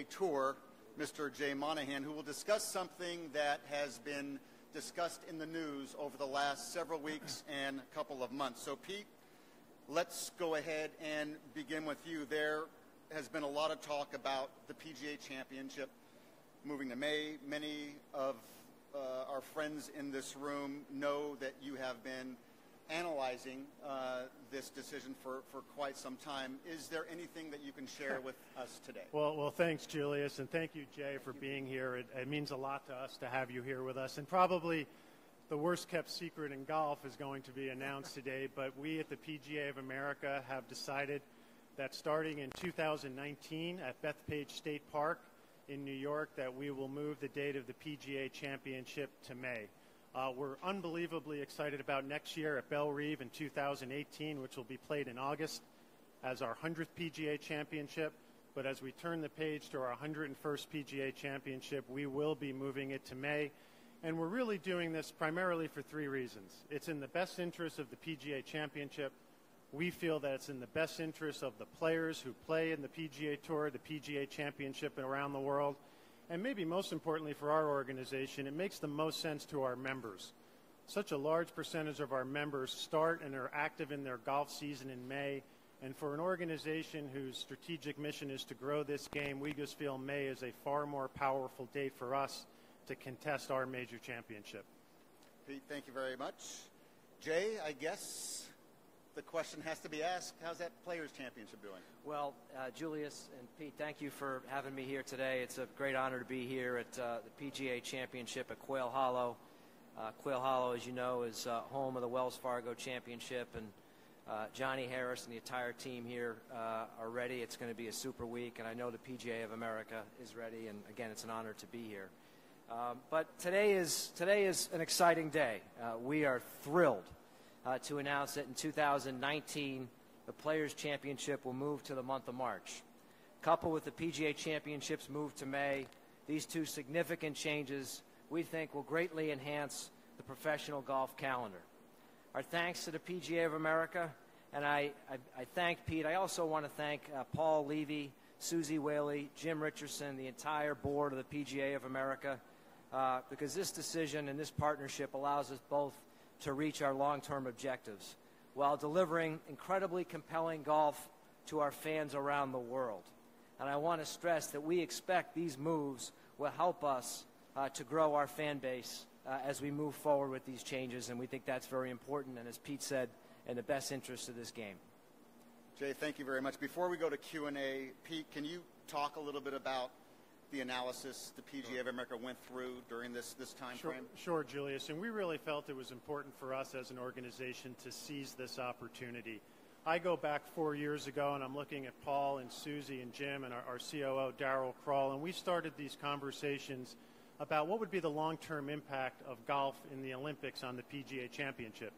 Tour, Mr. Jay Monahan, who will discuss something that has been discussed in the news over the last several weeks and a couple of months. So, Pete, let's go ahead and begin with you. There has been a lot of talk about the PGA Championship moving to May. Many of our friends in this room know that you have been analyzing this decision for quite some time. Is there anything that you can share with us today? Well, thanks, Julius, and thank you, Jay, for being here. It means a lot to us to have you here with us, and probably the worst-kept secret in golf is going to be announced today, but we at the PGA of America have decided that starting in 2019 at Bethpage State Park in New York, that we will move the date of the PGA Championship to May. We're unbelievably excited about next year at Belle Reve in 2018, which will be played in August as our 100th PGA Championship. But as we turn the page to our 101st PGA Championship, we will be moving it to May. And we're really doing this primarily for three reasons. It's in the best interest of the PGA Championship. We feel that it's in the best interest of the players who play in the PGA Tour, the PGA Championship, and around the world. And maybe most importantly for our organization, it makes the most sense to our members. Such a large percentage of our members start and are active in their golf season in May. And for an organization whose strategic mission is to grow this game, we just feel May is a far more powerful date for us to contest our major championship. Pete, thank you very much. Jay, I guess the question has to be asked, how's that Players' Championship doing? Well, Julius and Pete, thank you for having me here today. It's a great honor to be here at the PGA Championship at Quail Hollow. Quail Hollow, as you know, is home of the Wells Fargo Championship, and Johnny Harris and the entire team here are ready. It's going to be a super week, and I know the PGA of America is ready, and again, it's an honor to be here. But today is an exciting day. We are thrilled to announce that in 2019, the Players' Championship will move to the month of March. Coupled with the PGA Championship's move to May, these two significant changes we think will greatly enhance the professional golf calendar. Our thanks to the PGA of America, and I thank Pete. I also want to thank Paul Levy, Susie Whaley, Jim Richardson, the entire board of the PGA of America, because this decision and this partnership allows us both to reach our long-term objectives while delivering incredibly compelling golf to our fans around the world. And I want to stress that we expect these moves will help us to grow our fan base as we move forward with these changes, and we think that's very important, and as Pete said, in the best interest of this game. Jay, thank you very much. Before we go to Q&A, Pete, can you talk a little bit about the analysis the PGA of America went through during this time frame? Sure, Julius, and we really felt it was important for us as an organization to seize this opportunity. I go back 4 years ago, and I'm looking at Paul and Susie and Jim and our COO, Darryl Kroll, and we started these conversations about what would be the long-term impact of golf in the Olympics on the PGA Championship.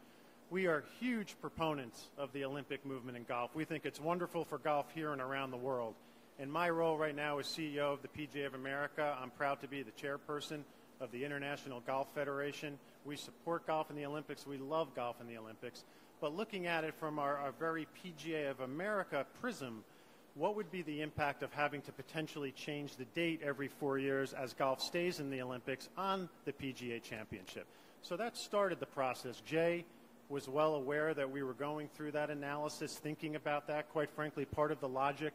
We are huge proponents of the Olympic movement in golf. We think it's wonderful for golf here and around the world. In my role right now as CEO of the PGA of America, I'm proud to be the chairperson of the International Golf Federation. We support golf in the Olympics. We love golf in the Olympics. But looking at it from our very PGA of America prism, what would be the impact of having to potentially change the date every 4 years as golf stays in the Olympics on the PGA Championship? So that started the process. Jay was well aware that we were going through that analysis, thinking about that. Quite frankly, part of the logic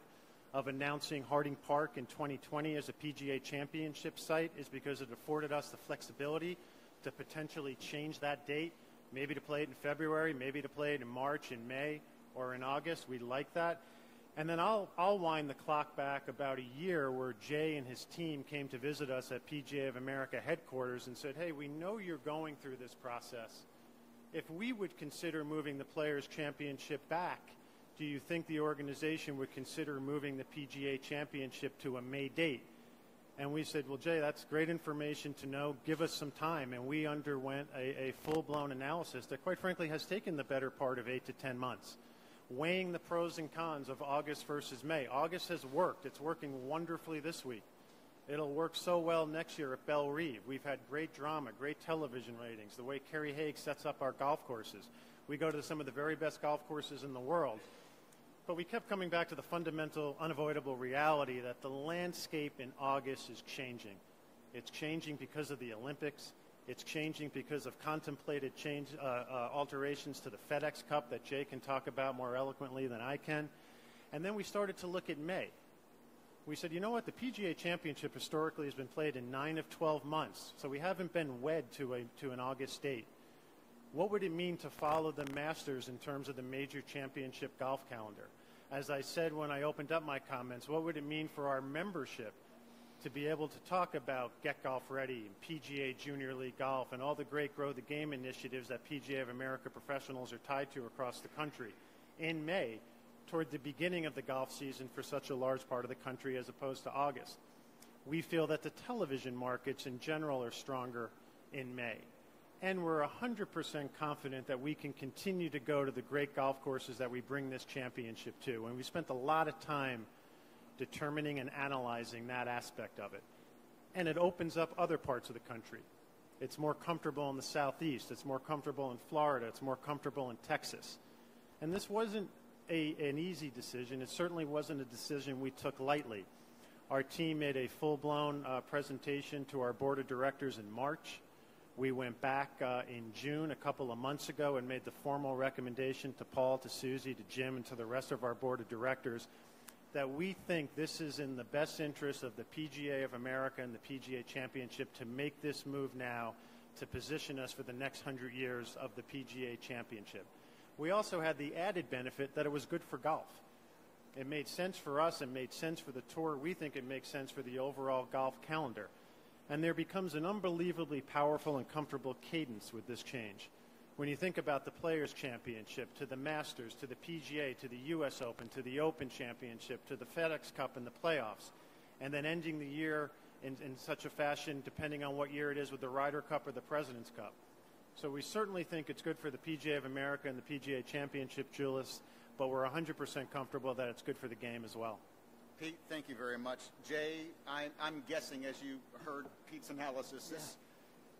of announcing Harding Park in 2020 as a PGA Championship site is because it afforded us the flexibility to potentially change that date, maybe to play it in February, maybe to play it in March, in May, or in August. We like that. And then I'll wind the clock back about a year where Jay and his team came to visit us at PGA of America headquarters and said, hey, we know you're going through this process. If we would consider moving the Players' Championship back, do you think the organization would consider moving the PGA Championship to a May date? And we said, well, Jay, that's great information to know. Give us some time. And we underwent a full-blown analysis that, quite frankly, has taken the better part of 8 to 10 months, weighing the pros and cons of August versus May. August has worked. It's working wonderfully this week. It'll work so well next year at Belle Reve. We've had great drama, great television ratings, the way Kerry Haig sets up our golf courses. We go to some of the very best golf courses in the world. But we kept coming back to the fundamental, unavoidable reality that the landscape in August is changing. It's changing because of the Olympics. It's changing because of contemplated alterations to the FedEx Cup that Jay can talk about more eloquently than I can. And then we started to look at May. We said, you know what, the PGA Championship historically has been played in 9 of 12 months, so we haven't been wed to an August date. What would it mean to follow the Masters in terms of the major championship golf calendar? As I said when I opened up my comments, what would it mean for our membership to be able to talk about Get Golf Ready and PGA Junior League Golf and all the great Grow the Game initiatives that PGA of America professionals are tied to across the country in May, toward the beginning of the golf season for such a large part of the country as opposed to August? We feel that the television markets in general are stronger in May. And we're 100% confident that we can continue to go to the great golf courses that we bring this championship to. And we spent a lot of time determining and analyzing that aspect of it. And it opens up other parts of the country. It's more comfortable in the Southeast. It's more comfortable in Florida. It's more comfortable in Texas. And this wasn't an easy decision. It certainly wasn't a decision we took lightly. Our team made a full-blown presentation to our board of directors in March. We went back in June, a couple of months ago, and made the formal recommendation to Paul, to Susie, to Jim, and to the rest of our board of directors that we think this is in the best interest of the PGA of America and the PGA Championship to make this move now to position us for the next 100 years of the PGA Championship. We also had the added benefit that it was good for golf. It made sense for us. It made sense for the tour. We think it makes sense for the overall golf calendar. And there becomes an unbelievably powerful and comfortable cadence with this change. When you think about the Players' Championship, to the Masters, to the PGA, to the U.S. Open, to the Open Championship, to the FedEx Cup and the playoffs, and then ending the year in such a fashion, depending on what year it is, with the Ryder Cup or the President's Cup. So we certainly think it's good for the PGA of America and the PGA Championship, Julius, but we're 100% comfortable that it's good for the game as well. Pete, thank you very much. Jay, I'm guessing, as you heard Pete's analysis,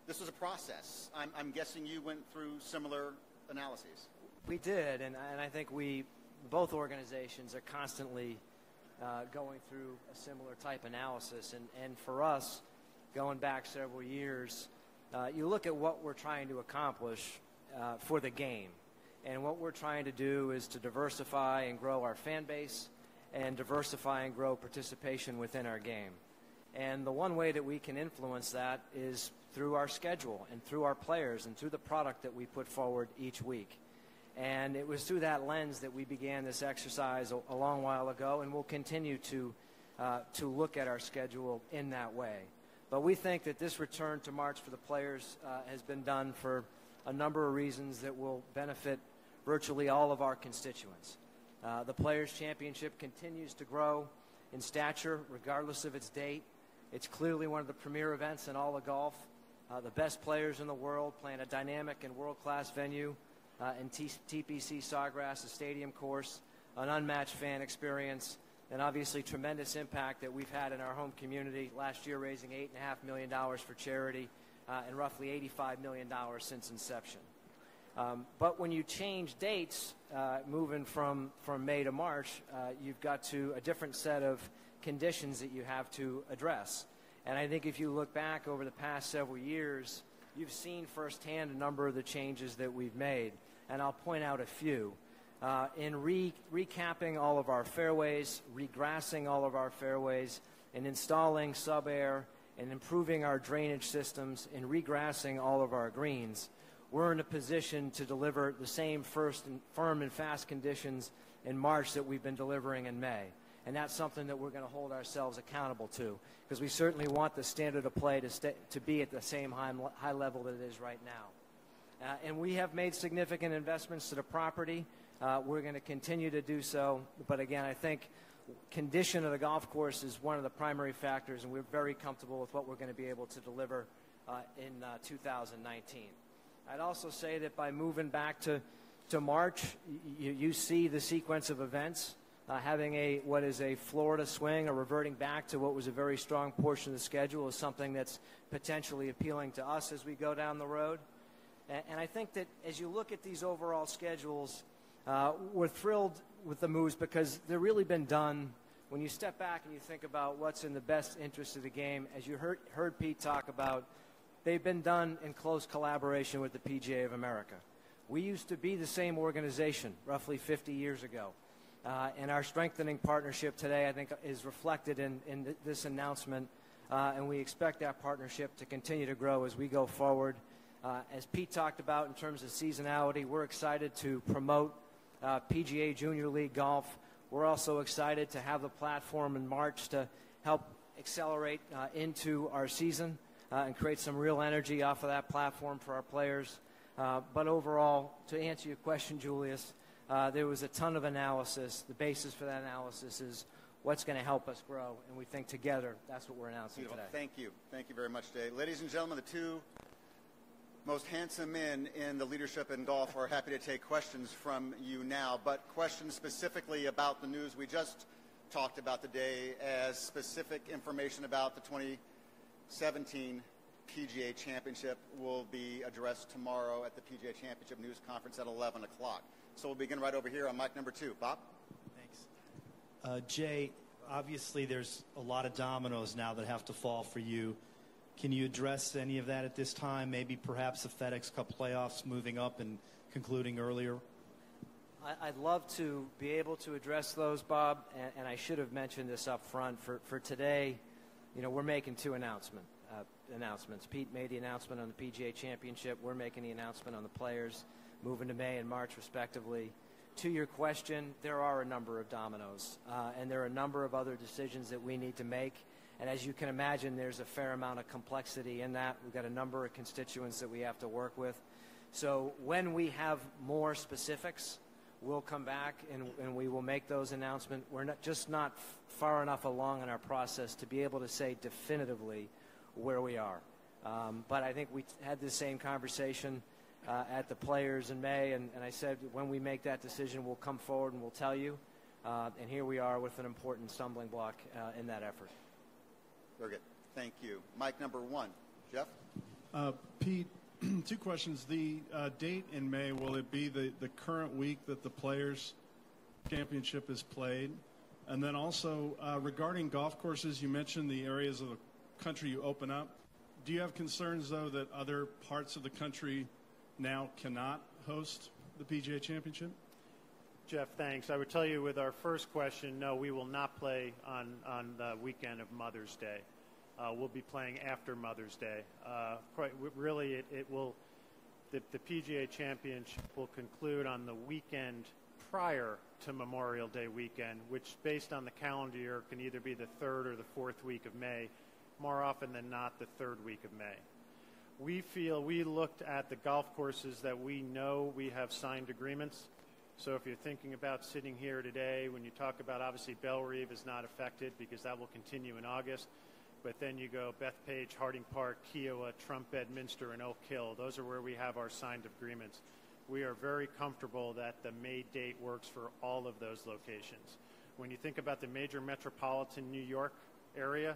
this was a process. I'm guessing you went through similar analyses. We did, and I think both organizations are constantly going through a similar type analysis. And for us, going back several years, you look at what we're trying to accomplish for the game. And what we're trying to do is to diversify and grow our fan base and diversify and grow participation within our game. And the one way that we can influence that is through our schedule and through our players and through the product that we put forward each week. And it was through that lens that we began this exercise a long while ago, and we'll continue to look at our schedule in that way. But we think that this return to March for the players has been done for a number of reasons that will benefit virtually all of our constituents. The Players' Championship continues to grow in stature regardless of its date. It's clearly one of the premier events in all of golf. The best players in the world playing a dynamic and world-class venue in TPC Sawgrass, a stadium course, an unmatched fan experience, and obviously tremendous impact that we've had in our home community. Last year raising $8.5 million for charity and roughly $85 million since inception. But when you change dates, moving from May to March, you've got a different set of conditions that you have to address. And I think if you look back over the past several years, you've seen firsthand a number of the changes that we've made. And I'll point out a few. In recapping all of our fairways, regrassing all of our fairways, and installing sub-air and improving our drainage systems and regrassing all of our greens, we're in a position to deliver the same firm and fast conditions in March that we've been delivering in May. And that's something that we're going to hold ourselves accountable to, because we certainly want the standard of play to be at the same high level that it is right now. And we have made significant investments to the property. We're going to continue to do so. But again, I think condition of the golf course is one of the primary factors, and we're very comfortable with what we're going to be able to deliver in 2019. I'd also say that by moving back to March, you see the sequence of events. Having what is a Florida swing or reverting back to what was a very strong portion of the schedule is something that's potentially appealing to us as we go down the road. And I think that as you look at these overall schedules, we're thrilled with the moves because they've really been done. When you step back and you think about what's in the best interest of the game, as you heard Pete talk about, they've been done in close collaboration with the PGA of America. We used to be the same organization roughly 50 years ago. And our strengthening partnership today, I think, is reflected in this announcement. And we expect that partnership to continue to grow as we go forward. As Pete talked about in terms of seasonality, we're excited to promote PGA Junior League Golf. We're also excited to have the platform in March to help accelerate into our season and create some real energy off of that platform for our players. But overall, to answer your question, Julius, there was a ton of analysis. The basis for that analysis is what's going to help us grow, and we think together that's what we're announcing today. Thank you. Thank you very much, Jay. Ladies and gentlemen, the two most handsome men in the leadership in golf are happy to take questions from you now, but questions specifically about the news we just talked about today as specific information about the 2017 PGA Championship will be addressed tomorrow at the PGA Championship News Conference at 11 o'clock. So we'll begin right over here on mic number 2. Bob? Thanks. Jay, obviously there's a lot of dominoes now that have to fall for you. Can you address any of that at this time? Maybe perhaps the FedEx Cup playoffs moving up and concluding earlier? I'd love to be able to address those, Bob, and I should have mentioned this up front. For today, we're making two announcements. Pete made the announcement on the PGA Championship. We're making the announcement on the players moving to May and March, respectively. To your question, there are a number of dominoes, and there are a number of other decisions that we need to make. And as you can imagine, there's a fair amount of complexity in that. We've got a number of constituents that we have to work with. So when we have more specifics, we'll come back and we will make those announcements. We're not far enough along in our process to be able to say definitively where we are. But I think we had the same conversation at the players in May, and I said when we make that decision, we'll come forward and we'll tell you. And here we are with an important stumbling block in that effort. Very good. Thank you. Mic number 1. Jeff? Pete, two questions. The date in May, will it be the current week that the Players' Championship is played? And then also, regarding golf courses, you mentioned the areas of the country you open up. Do you have concerns, though, that other parts of the country now cannot host the PGA Championship? Jeff, thanks. I would tell you with our first question, no, we will not play on the weekend of Mother's Day. We'll be playing after Mother's Day. Really, the PGA Championship will conclude on the weekend prior to Memorial Day weekend, which, based on the calendar year, can either be the 3rd or the 4th week of May. More often than not, the 3rd week of May. We looked at the golf courses that we know we have signed agreements. So if you're thinking about sitting here today, when you talk about, obviously, Bellerive is not affected because that will continue in August. But then you go Bethpage, Harding Park, Kiowa, Trump, Bedminster, and Oak Hill. Those are where we have our signed agreements. We are very comfortable that the May date works for all of those locations. When you think about the major metropolitan New York area,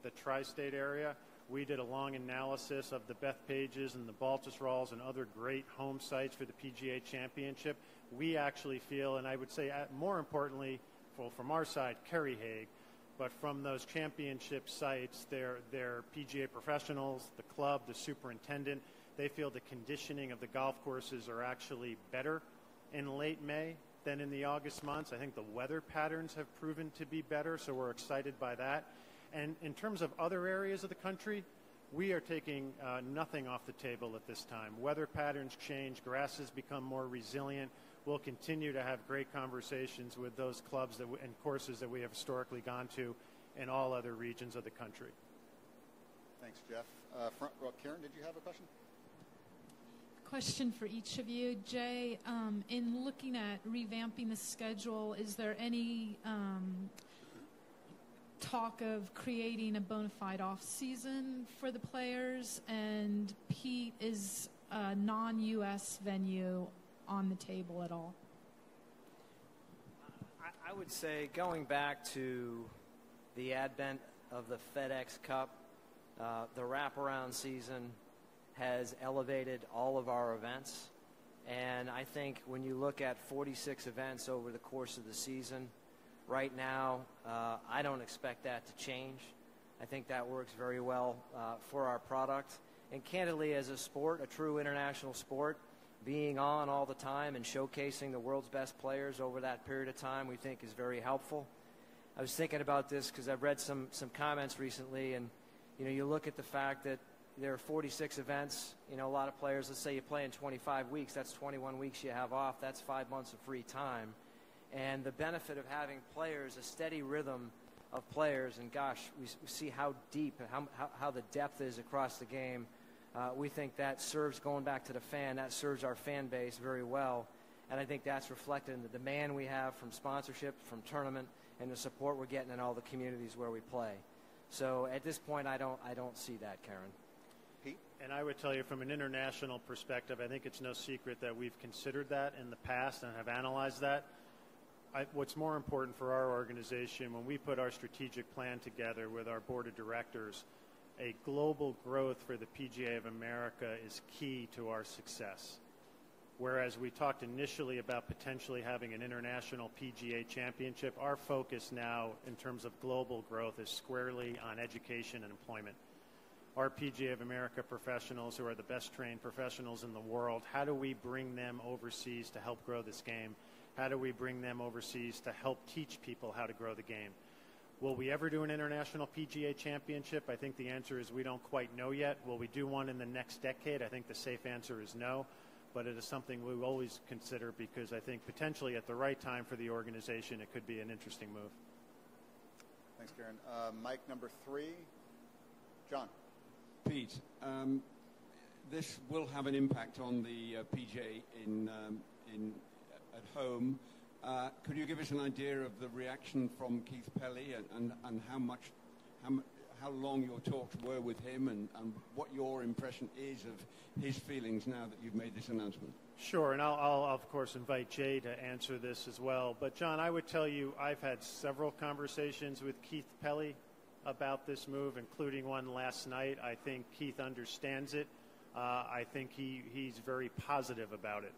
the tri-state area, we did a long analysis of the Bethpages and the Baltusrolls and other great home sites for the PGA Championship. We actually feel, and I would say more importantly, well, from our side, Kerry Hague, but from those championship sites, their PGA professionals, the club, the superintendent, they feel the conditioning of the golf courses are actually better in late May than in the August months. I think the weather patterns have proven to be better, so we're excited by that. And in terms of other areas of the country, we are taking nothing off the table at this time. Weather patterns change. Grasses become more resilient. We'll continue to have great conversations with those clubs and courses that we have historically gone to in all other regions of the country. Thanks, Jeff. Front row, Karen, did you have a question? Question for each of you. Jay, in looking at revamping the schedule, is there any talk of creating a bona fide off-season for the players? And Pete, is a non-U.S. venue on the table at all? I would say going back to the advent of the FedEx Cup, the wraparound season has elevated all of our events. And I think when you look at 46 events over the course of the season, right now, I don't expect that to change. I think that works very well for our product. And candidly, as a sport, a true international sport, being on all the time and showcasing the world's best players over that period of time, we think is very helpful. I was thinking about this because I've read some comments recently, and you look at the fact that there are 46 events. A lot of players, let's say you play in 25 weeks, that's 21 weeks you have off, that's 5 months of free time. And the benefit of having players, a steady rhythm of players, and gosh, we see how deep, how the depth is across the game. We think that serves, going back to the fan, that serves our fan base very well. And I think that's reflected in the demand we have from sponsorship, from tournament, and the support we're getting in all the communities where we play. So at this point, I don't see that, Karen. Pete? And I would tell you from an international perspective, I think it's no secret that we've considered that in the past and have analyzed that. What's more important for our organization, when we put our strategic plan together with our board of directors, a global growth for the PGA of America is key to our success. Whereas we talked initially about potentially having an international PGA Championship, our focus now in terms of global growth is squarely on education and employment. Our PGA of America professionals, who are the best trained professionals in the world, how do we bring them overseas to help grow this game? How do we bring them overseas to help teach people how to grow the game? Will we ever do an international PGA Championship? I think the answer is we don't quite know yet. Will we do one in the next decade? I think the safe answer is no. But it is something we will always consider because I think potentially at the right time for the organization, it could be an interesting move. Thanks, Karen. Mike number 3, John. Pete, this will have an impact on the PGA at home. Could you give us an idea of the reaction from Keith Pelly and how long your talks were with him and what your impression is of his feelings now that you've made this announcement? Sure, and I'll of course invite Jay to answer this as well. But John, I would tell you I've had several conversations with Keith Pelly about this move, including one last night. I think Keith understands it. I think he's very positive about it.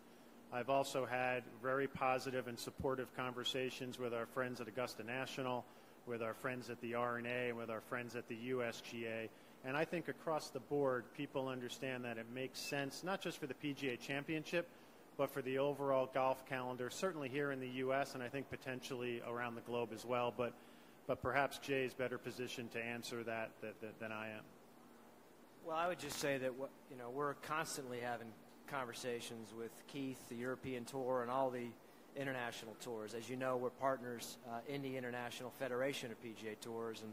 I've also had very positive and supportive conversations with our friends at Augusta National, with our friends at the R&A, and with our friends at the USGA. And I think across the board, people understand that it makes sense, not just for the PGA Championship, but for the overall golf calendar, certainly here in the U.S., and I think potentially around the globe as well. But perhaps Jay is better positioned to answer that than I am. Well, I would just say that we're constantly having conversations with Keith, the European Tour, and all the international tours. As you know, we're partners in the International Federation of PGA Tours, and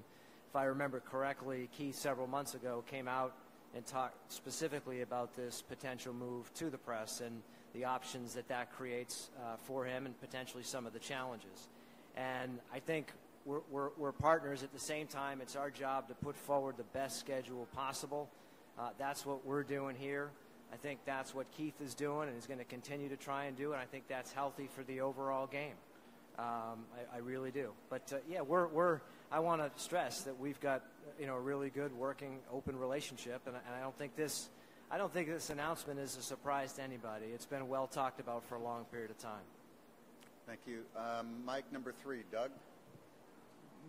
if I remember correctly, Keith several months ago came out and talked specifically about this potential move to the press and the options that creates for him and potentially some of the challenges. And I think we're partners. At the same time, it's our job to put forward the best schedule possible. That's what we're doing here. I think that's what Keith is doing and is going to continue to try and do, and I think that's healthy for the overall game. I really do. But yeah, I want to stress that we've got a really good working open relationship, and I don't think this announcement is a surprise to anybody. It's been well talked about for a long period of time. Thank you. Mike number 3, Doug.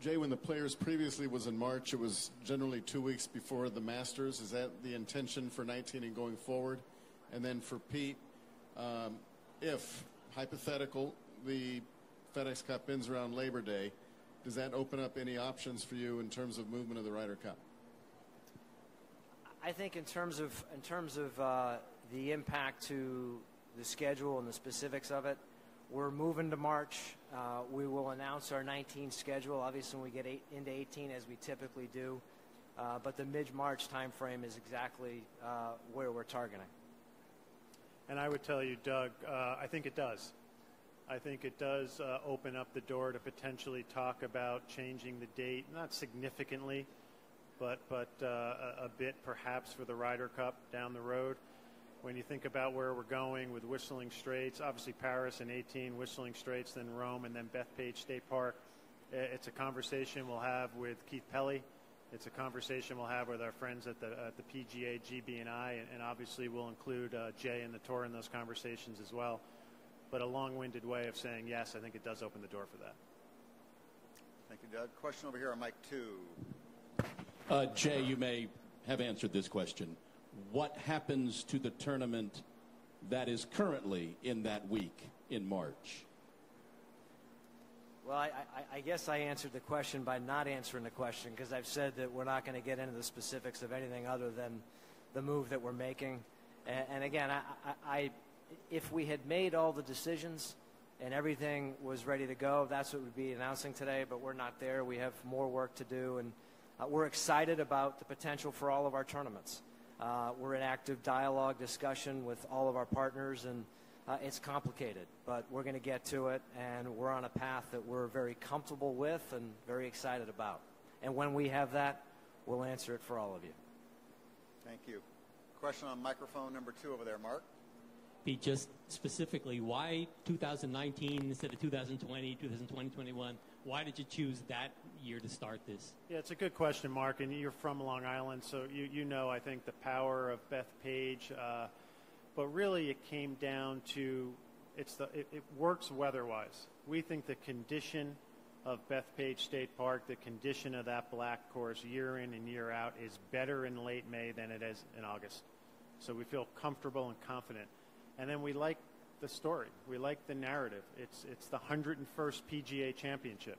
Jay, when the Players previously was in March, it was generally 2 weeks before the Masters. Is that the intention for 19 and going forward? And then for Pete, if, hypothetical, the FedEx Cup ends around Labor Day, does that open up any options for you in terms of movement of the Ryder Cup? I think in terms of the impact to the schedule and the specifics of it, we're moving to March. We will announce our 19 schedule, obviously when we get into 18, as we typically do. But the mid-March timeframe is exactly where we're targeting. And I would tell you, Doug, I think it does. I think it does open up the door to potentially talk about changing the date, not significantly, but a bit perhaps for the Ryder Cup down the road. When you think about where we're going with Whistling Straits, obviously Paris in 18, Whistling Straits, then Rome, and then Bethpage State Park, it's a conversation we'll have with Keith Pelly It's a conversation we'll have with our friends at the PGA, GB&I, and obviously we'll include Jay and the tour in those conversations as well. But a long-winded way of saying yes, I think it does open the door for that. Thank you, Doug. Question over here on mic 2. Jay, you may have answered this question. What happens to the tournament that is currently in that week in March? Well, I guess I answered the question by not answering the question, because I've said that we're not going to get into the specifics of anything other than the move that we're making. And again, if we had made all the decisions and everything was ready to go, that's what we'd be announcing today, but we're not there. We have more work to do, and we're excited about the potential for all of our tournaments. We're in active dialogue, discussion with all of our partners, and it's complicated, but we're going to get to it, and we're on a path that we're very comfortable with and very excited about. And when we have that, we'll answer it for all of you. Thank you. Question on microphone number 2 over there, Mark. Pete, just specifically, why 2019 instead of 2020, 2021? Why did you choose that year to start this? Yeah, it's a good question, Mark, and you're from Long Island, so you know, I think, the power of Bethpage. But really it came down to it works weather-wise. We think the condition of Bethpage State Park, the condition of that black course year in and year out is better in late May than it is in August. So we feel comfortable and confident. And then we like the story. We like the narrative. It's the 101st PGA Championship.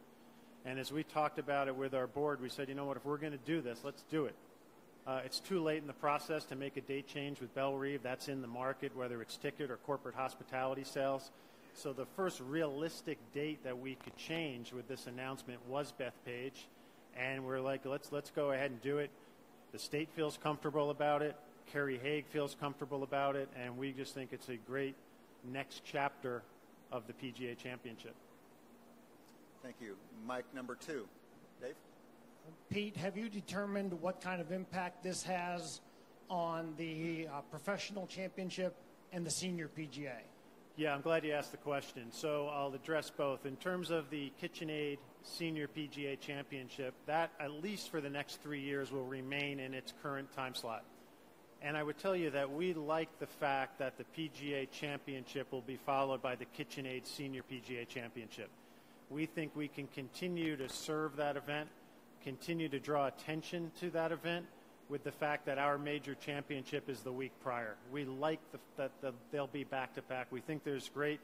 And as we talked about it with our board, we said, you know what, if we're going to do this, let's do it. It's too late in the process to make a date change with Belle Reve. That's in the market, whether it's ticket or corporate hospitality sales. So the first realistic date that we could change with this announcement was Bethpage. And we're like, let's go ahead and do it. The state feels comfortable about it. Kerry Haig feels comfortable about it. And we just think it's a great next chapter of the PGA Championship. Thank you. Mic number 2. Dave? Pete, have you determined what kind of impact this has on the professional championship and the senior PGA? Yeah, I'm glad you asked the question. So I'll address both. In terms of the KitchenAid Senior PGA Championship, that, at least for the next 3 years, will remain in its current time slot. And I would tell you that we like the fact that the PGA Championship will be followed by the KitchenAid Senior PGA Championship. We think we can continue to serve that event, continue to draw attention to that event with the fact that our major championship is the week prior. We like that they'll be back-to-back. We think there's great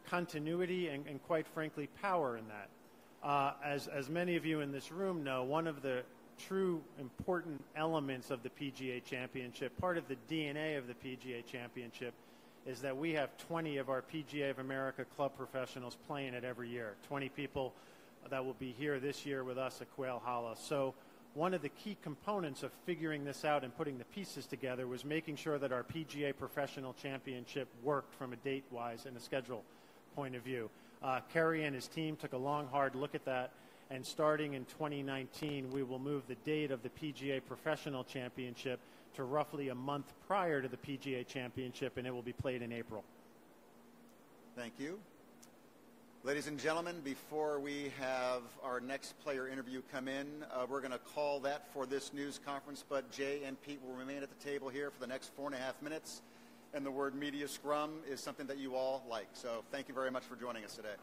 continuity and quite frankly, power in that. As many of you in this room know, one of the true important elements of the PGA Championship, part of the DNA of the PGA Championship, is that we have 20 of our PGA of America club professionals playing it every year, 20 people that will be here this year with us at Quail Hollow. So one of the key components of figuring this out and putting the pieces together was making sure that our PGA Professional Championship worked from a date-wise and a schedule point of view. Kerry and his team took a long, hard look at that, and starting in 2019, we will move the date of the PGA Professional Championship to roughly a month prior to the PGA Championship, and it will be played in April. Thank you. Ladies and gentlemen, before we have our next player interview come in, we're going to call that for this news conference, but Jay and Pete will remain at the table here for the next 4.5 minutes, and the word media scrum is something that you all like. So thank you very much for joining us today.